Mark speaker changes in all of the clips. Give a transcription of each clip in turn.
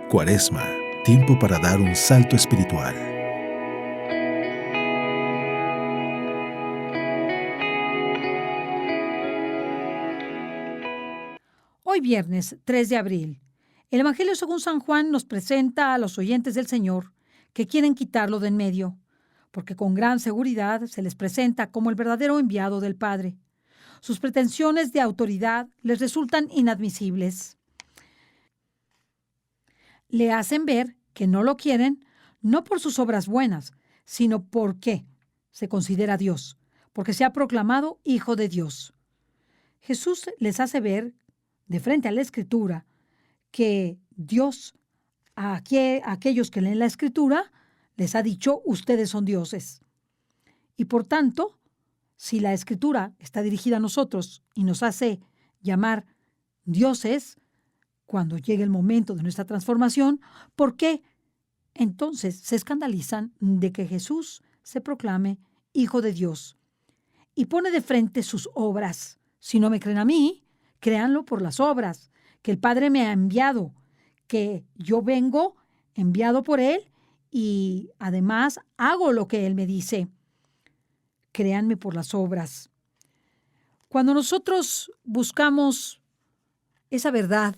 Speaker 1: Cuaresma, tiempo para dar un salto espiritual.
Speaker 2: Hoy viernes 3 de abril, el Evangelio según San Juan nos presenta a los oyentes del Señor que quieren quitarlo de en medio, porque con gran seguridad se les presenta como el verdadero enviado del Padre. Sus pretensiones de autoridad les resultan inadmisibles. Le hacen ver que no lo quieren, no por sus obras buenas, sino porque se considera Dios, porque se ha proclamado Hijo de Dios. Jesús les hace ver, de frente a la Escritura, que Dios a aquellos que leen la Escritura les ha dicho, ustedes son dioses. Y por tanto, si la Escritura está dirigida a nosotros y nos hace llamar dioses, cuando llegue el momento de nuestra transformación, ¿por qué entonces se escandalizan de que Jesús se proclame Hijo de Dios y pone de frente sus obras? Si no me creen a mí, créanlo por las obras, que el Padre me ha enviado, que yo vengo enviado por Él y además hago lo que Él me dice. Créanme por las obras. Cuando nosotros buscamos esa verdad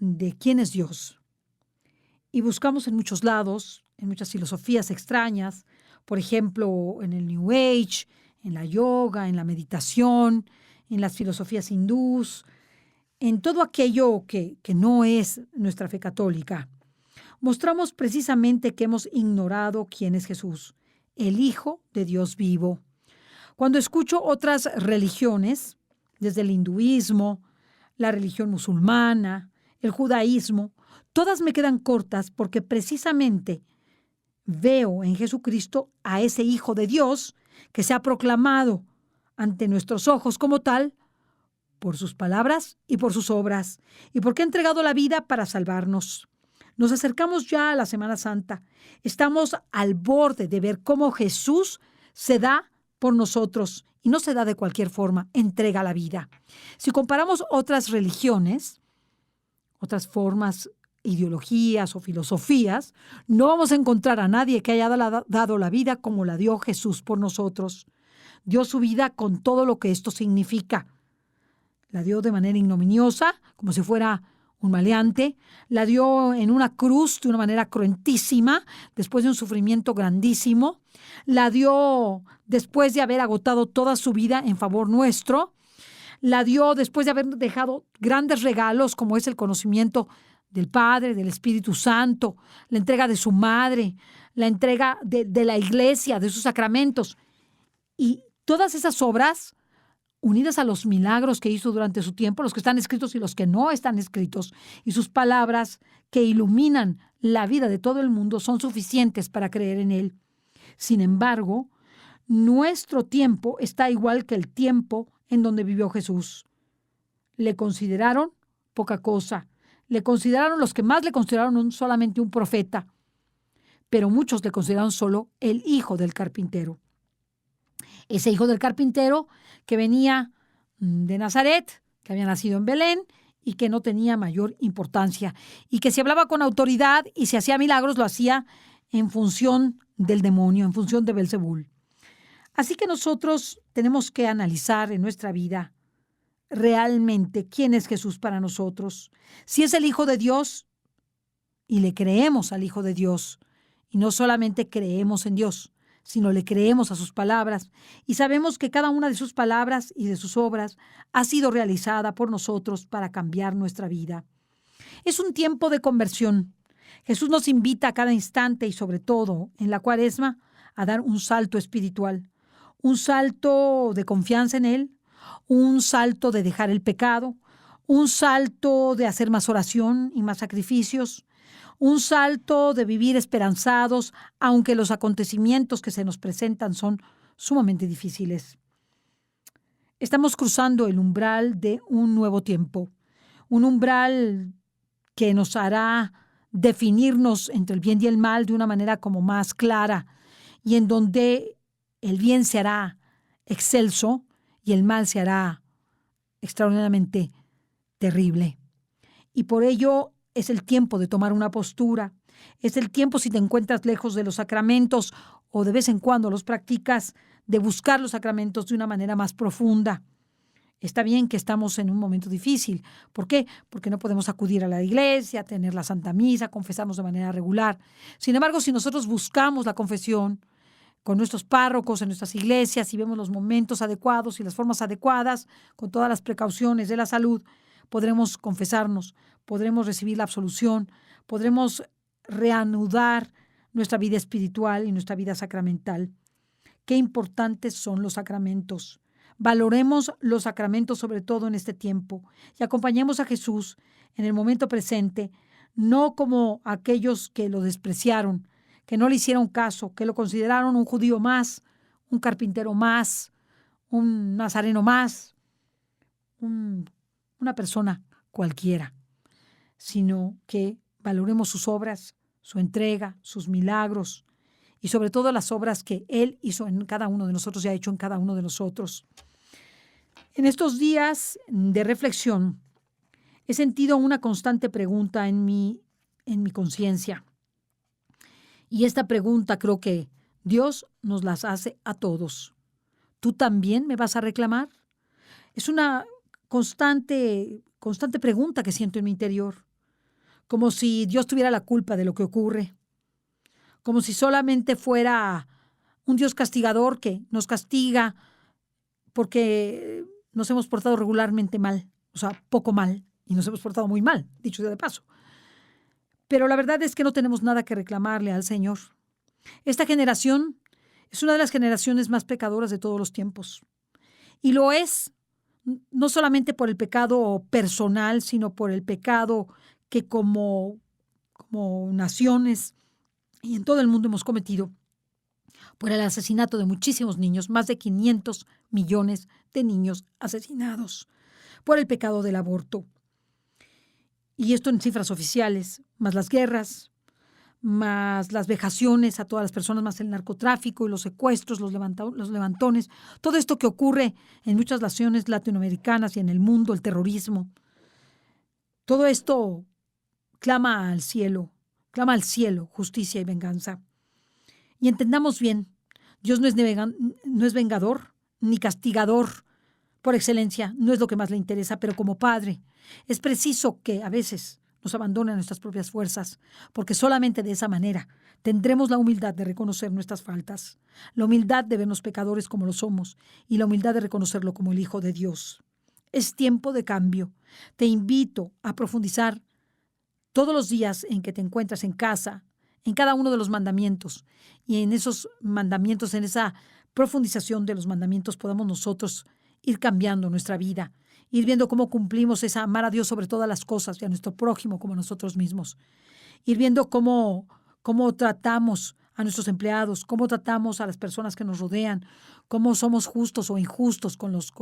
Speaker 2: de quién es Dios y buscamos en muchos lados, en muchas filosofías extrañas, por ejemplo, en el New Age, en la yoga, en la meditación, en las filosofías hindús, en todo aquello que no es nuestra fe católica, mostramos precisamente que hemos ignorado quién es Jesús, el Hijo de Dios vivo. Cuando escucho otras religiones, desde el hinduismo, la religión musulmana, el judaísmo, todas me quedan cortas porque precisamente veo en Jesucristo a ese Hijo de Dios que se ha proclamado ante nuestros ojos como tal por sus palabras y por sus obras, y porque ha entregado la vida para salvarnos. Nos acercamos ya a la Semana Santa. Estamos al borde de ver cómo Jesús se da por nosotros, y no se da de cualquier forma, entrega la vida. Si comparamos otras religiones, otras formas, ideologías o filosofías, no vamos a encontrar a nadie que haya dado la vida como la dio Jesús por nosotros. Dio su vida con todo lo que esto significa. La dio de manera ignominiosa, como si fuera un maleante. La dio en una cruz de una manera cruentísima, después de un sufrimiento grandísimo. La dio después de haber agotado toda su vida en favor nuestro. La dio después de haber dejado grandes regalos, como es el conocimiento del Padre, del Espíritu Santo, la entrega de su madre, la entrega de la iglesia, de sus sacramentos. Y todas esas obras, unidas a los milagros que hizo durante su tiempo, los que están escritos y los que no están escritos, y sus palabras que iluminan la vida de todo el mundo, son suficientes para creer en Él. Sin embargo, nuestro tiempo está igual que el tiempo en donde vivió Jesús. Le consideraron poca cosa. Le consideraron, los que más le consideraron, solamente un profeta, pero muchos le consideraron solo el hijo del carpintero. Ese hijo del carpintero que venía de Nazaret, que había nacido en Belén y que no tenía mayor importancia, y que si hablaba con autoridad y si hacía milagros, lo hacía en función del demonio, en función de Belzebul. Así que nosotros tenemos que analizar en nuestra vida realmente quién es Jesús para nosotros. Si es el Hijo de Dios y le creemos al Hijo de Dios, y no solamente creemos en Dios, sino le creemos a sus palabras y sabemos que cada una de sus palabras y de sus obras ha sido realizada por nosotros para cambiar nuestra vida. Es un tiempo de conversión. Jesús nos invita a cada instante y sobre todo en la Cuaresma a dar un salto espiritual, un salto de confianza en Él, un salto de dejar el pecado, un salto de hacer más oración y más sacrificios, un salto de vivir esperanzados, aunque los acontecimientos que se nos presentan son sumamente difíciles. Estamos cruzando el umbral de un nuevo tiempo, un umbral que nos hará definirnos entre el bien y el mal de una manera como más clara, y en donde el bien se hará excelso y el mal se hará extraordinariamente terrible. Y por ello Es el tiempo de tomar una postura. Es el tiempo, si te encuentras lejos de los sacramentos o de vez en cuando los practicas, de buscar los sacramentos de una manera más profunda. Está bien que estamos en un momento difícil. ¿Por qué? Porque no podemos acudir a la iglesia, tener la Santa Misa, confesarnos de manera regular. Sin embargo, si nosotros buscamos la confesión con nuestros párrocos en nuestras iglesias y vemos los momentos adecuados y las formas adecuadas, con todas las precauciones de la salud, podremos confesarnos, podremos recibir la absolución, podremos reanudar nuestra vida espiritual y nuestra vida sacramental. Qué importantes son los sacramentos. Valoremos los sacramentos sobre todo en este tiempo y acompañemos a Jesús en el momento presente, no como aquellos que lo despreciaron, que no le hicieron caso, que lo consideraron un judío más, un carpintero más, un nazareno más, una persona cualquiera, sino que valoremos sus obras, su entrega, sus milagros y sobre todo las obras que Él hizo en cada uno de nosotros y ha hecho en cada uno de nosotros. En estos días de reflexión he sentido una constante pregunta en mi conciencia. Y esta pregunta creo que Dios nos las hace a todos. ¿Tú también me vas a reclamar? Es una constante pregunta que siento en mi interior, como si Dios tuviera la culpa de lo que ocurre, como si solamente fuera un Dios castigador que nos castiga porque nos hemos portado regularmente mal, o sea, poco mal, y nos hemos portado muy mal, dicho sea de paso. Pero la verdad es que no tenemos nada que reclamarle al Señor. Esta generación es una de las generaciones más pecadoras de todos los tiempos. Y lo es no solamente por el pecado personal, sino por el pecado que como naciones y en todo el mundo hemos cometido, por el asesinato de muchísimos niños, más de 500 millones de niños asesinados, por el pecado del aborto. Y esto en cifras oficiales, más las guerras, más las vejaciones a todas las personas, más el narcotráfico y los secuestros, los levantones, todo esto que ocurre en muchas naciones latinoamericanas y en el mundo, el terrorismo. Todo esto clama al cielo justicia y venganza. Y entendamos bien, Dios no es vengador ni castigador por excelencia, no es lo que más le interesa, pero como Padre es preciso que a veces nos abandone a nuestras propias fuerzas, porque solamente de esa manera tendremos la humildad de reconocer nuestras faltas, la humildad de vernos pecadores como lo somos y la humildad de reconocerlo como el Hijo de Dios. Es tiempo de cambio. Te invito a profundizar todos los días en que te encuentras en casa, en cada uno de los mandamientos, y en esos mandamientos, en esa profundización de los mandamientos, podamos nosotros ir cambiando nuestra vida, ir viendo cómo cumplimos esa amar a Dios sobre todas las cosas y a nuestro prójimo como a nosotros mismos, ir viendo cómo tratamos a nuestros empleados, cómo tratamos a las personas que nos rodean, cómo somos justos o injustos con los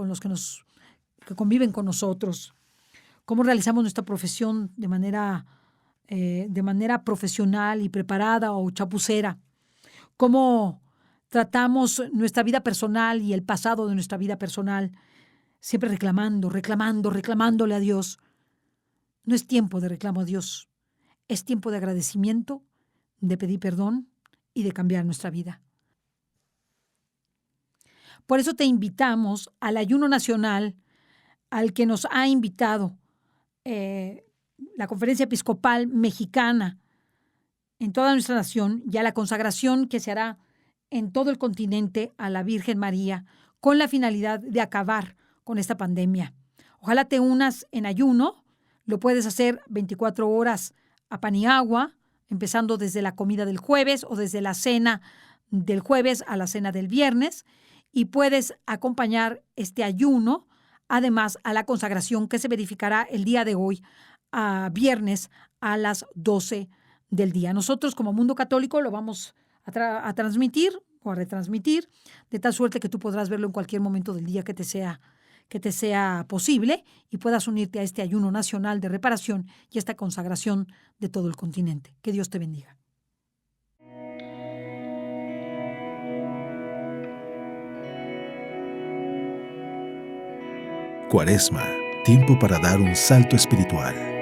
Speaker 2: que conviven con nosotros, cómo realizamos nuestra profesión de manera profesional y preparada o chapucera, cómo tratamos nuestra vida personal y el pasado de nuestra vida personal, siempre reclamándole a Dios. No es tiempo de reclamo a Dios, es tiempo de agradecimiento, de pedir perdón y de cambiar nuestra vida. Por eso te invitamos al ayuno nacional al que nos ha invitado la Conferencia Episcopal Mexicana en toda nuestra nación y a la consagración que se hará en todo el continente a la Virgen María con la finalidad de acabar con esta pandemia. Ojalá te unas en ayuno, lo puedes hacer 24 horas a pan y agua, empezando desde la comida del jueves o desde la cena del jueves a la cena del viernes, y puedes acompañar este ayuno además a la consagración que se verificará el día de hoy, a viernes a las 12 del día. Nosotros como Mundo Católico lo vamos a transmitir o a retransmitir, de tal suerte que tú podrás verlo en cualquier momento del día que te sea posible y puedas unirte a este ayuno nacional de reparación y esta consagración de todo el continente. Que Dios te bendiga.
Speaker 1: Cuaresma, tiempo para dar un salto espiritual.